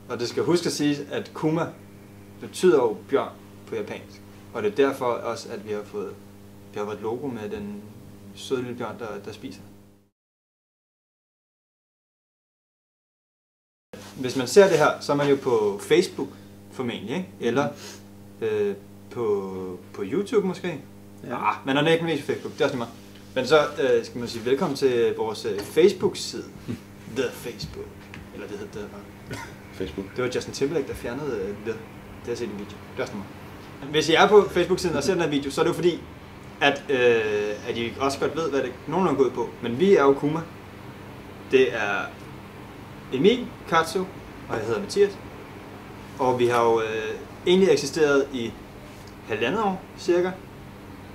Og det skal huske at sige, at Kuma betyder jo bjørn på japansk. Og det er derfor også, at vi har fået et logo med den søde lille bjørn, der spiser. Hvis man ser det her, så er man jo på Facebook formentlig, ikke? Eller på YouTube måske. Ja. Man er ikke mest på Facebook, det er også lige meget. Men så skal man sige velkommen til vores Facebook-side. The Facebook. Eller det hedder det. Facebook. Det var Justin Timberlake, der fjernede det. Det har jeg set i en video. Det er også meget. Hvis I er på Facebook-siden og ser den her video, så er det jo fordi, at I også godt ved, hvad det nogenlunde går ud på. Men vi er jo Kuma. Det er Emil, Katsu, og jeg hedder Mathias. Og vi har jo egentlig eksisteret i 1,5 år cirka.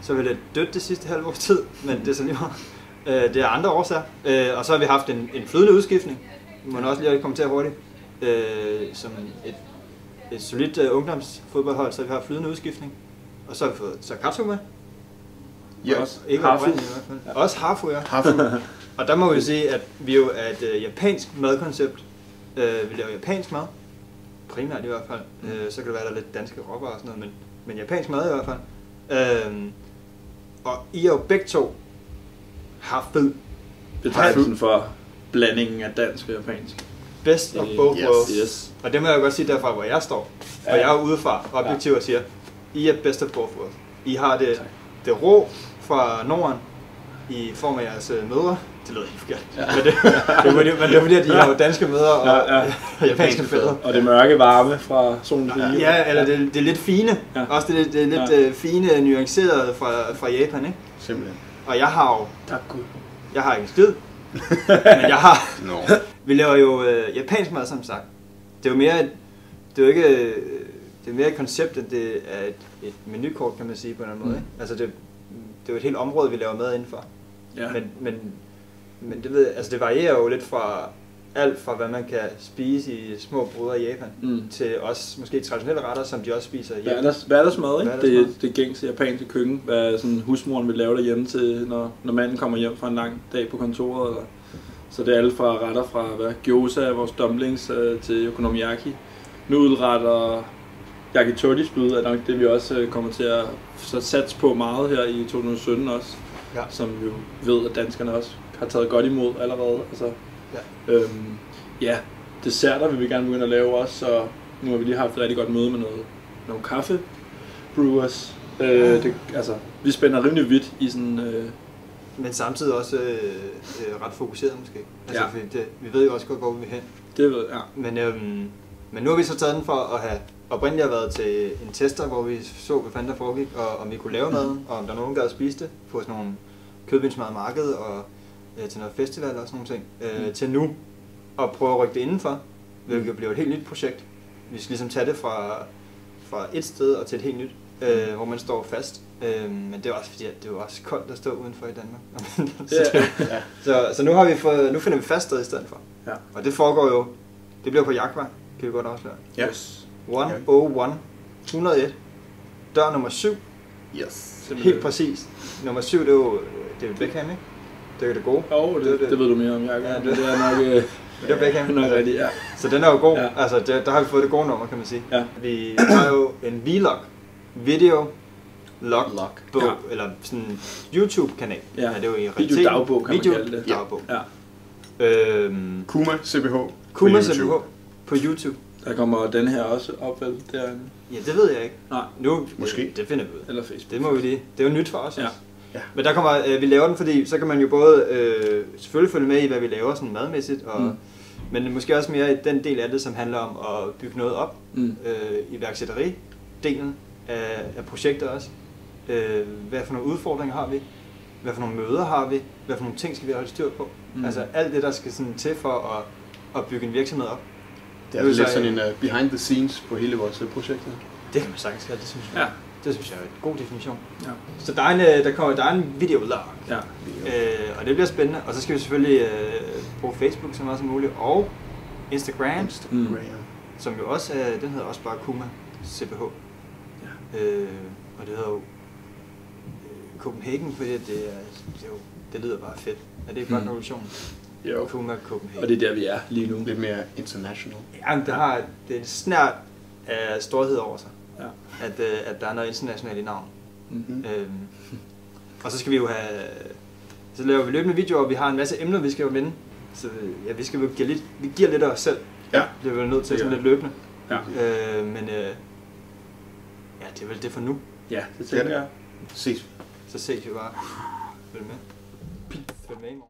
Så vi er lidt dødt det sidste halve års tid, men det er så lige meget. Det er andre årsager. Og så har vi haft en flydende udskiftning. Vi må også lige kommentere hurtigt. Som et solidt ungdomsfodboldhold, så vi har flydende udskiftning. Og så har vi fået Katsu med. Ja, også, ikke Hafu. I hvert fald. Ja. Også Hafu, ja. Hafu. Og der må vi sige, at vi jo er et japansk madkoncept. Vi laver japansk mad. Primært i hvert fald. Så kan det være, der er lidt danske råvarer og sådan noget, men japansk mad i hvert fald. Og I er jo begge to fed. Betegnelsen for blandingen af dansk og japansk. Best of both worlds. Yes. Og det må jeg jo godt sige derfra, hvor jeg står. Og jeg er udefra, objektivt og siger, I er best of both worlds. I har det rå fra Norden i form af jeres mødre. Det lød helt forkert. Ja. Men det er fordi, at de har jo danske mødre og japanske fædre. Og det mørke varme fra solens rige. Ja, eller det er lidt fine. Ja. Også det er lidt fine, nuancerede fra Japan, ikke? Simpelthen. Og jeg har jo... Tak Gud. Jeg har ikke en skid. Men jeg har... Vi laver jo japansk mad, som sagt. Det er jo mere... Det er jo ikke... Det er mere et koncept, end det er et menukort, kan man sige på en anden måde. Ikke? Altså det er jo et helt område, vi laver mad indenfor. Ja. Men det, det varierer jo lidt fra alt fra hvad man kan spise i små boder i Japan, til også måske traditionelle retter, som de også spiser i Japan. Hverdagsmad, ikke? Det gængse japanske køkken, hvad sådan husmoren vil lave derhjemme til, når manden kommer hjem fra en lang dag på kontoret. Eller. Så det er alt fra retter fra gyoza, vores dumplings, til okonomiyaki, nudelretter. Yakitori-spyd er nok det, vi også kommer til at satse på meget her i 2017 også, som vi jo ved, at danskerne også har taget godt imod allerede. Altså, desserter vil vi gerne begynde at lave også, så nu har vi lige haft et rigtig godt møde med nogle kaffe brewers. Vi spænder rimelig vidt i sådan... Men samtidig også ret fokuseret måske. Altså, vi ved jo også godt, hvor vi vil hen. Det ved jeg. Men nu har vi så taget den for at have oprindeligt har været til en tester, hvor vi så, hvad fanden der foregik, og om vi kunne lave maden, og om der er nogen, der havde spist det på sådan nogle kødbindsmadmarked og til noget festival og sådan nogle ting, til nu at prøve at rykke det indenfor, hvilket bliver et helt nyt projekt. Vi skal ligesom tage det fra et sted og til et helt nyt, hvor man står fast. Men det er også fordi, at det er også koldt at stå udenfor i Danmark. Så nu finder vi fast sted i stedet for. Ja. Og det foregår jo, det bliver på Jagtvej, kan vi godt afsløre. Yes. 101. Dør nummer 7. Yes. Helt præcis. Nummer 7, det er jo Beckham, ikke? Det er det gode. Det ved du mere om, Jakob. Ja, det er nok... det er Beckham. Rigtigt, ja. Så den er jo god. Ja. Altså, der har vi fået det gode nummer, kan man sige. Ja. Vi har jo en vlog. Video log. Bog, eller sådan YouTube-kanal. Ja. Det er jo i realiteten. Video-dagbog, kan man kalde det. Dagbog. Ja. Kuma CBH. Kuma CBH på YouTube. Der kommer den her også op, vel? Derinde. Ja, det ved jeg ikke. Nej. Nu, måske. Det finder vi ud. Eller Facebook. Det må vi lige. Det er jo nyt for os. Ja. Ja. Men der kommer, vi laver den, fordi så kan man jo både selvfølgelig følge med i, hvad vi laver sådan madmæssigt, og, men måske også mere i den del af det, som handler om at bygge noget op. Iværksætteri-delen af projektet også. Hvad for nogle udfordringer har vi? Hvad for nogle møder har vi? Hvad for nogle ting skal vi holde styr på? Altså alt det, der skal sådan til for at bygge en virksomhed op. Det er lidt sådan en behind the scenes på hele vores projekt. Det kan man sagtens kalde, det synes jeg. Ja. Det synes jeg er en god definition. Ja. Så der er en videolog, og det bliver spændende. Og så skal vi selvfølgelig bruge Facebook så meget som muligt, og Instagram. Som jo også den hedder også bare Kuma CBH. Ja. Og det hedder jo Copenhagen, fordi det lyder bare fedt. Er det ikke godt en revolution? Jo. Kuma Copenhagen. Og det er der, vi er lige nu. Lidt mere international. Jamen, det er en snært af storhed over sig, Ja. at der er noget internationalt i navn. Mm-hmm. Og så skal vi jo have... Så laver vi løbende videoer, og vi har en masse emner, vi skal jo vende. Så ja, vi skal jo vi giver lidt af os selv. Ja. Det er vi nødt til sådan lidt løbende. Ja. Men ja, det er vel det for nu. Ja, det tænker jeg. Ses. Så ses vi bare. Følg med. Følg med i morgen.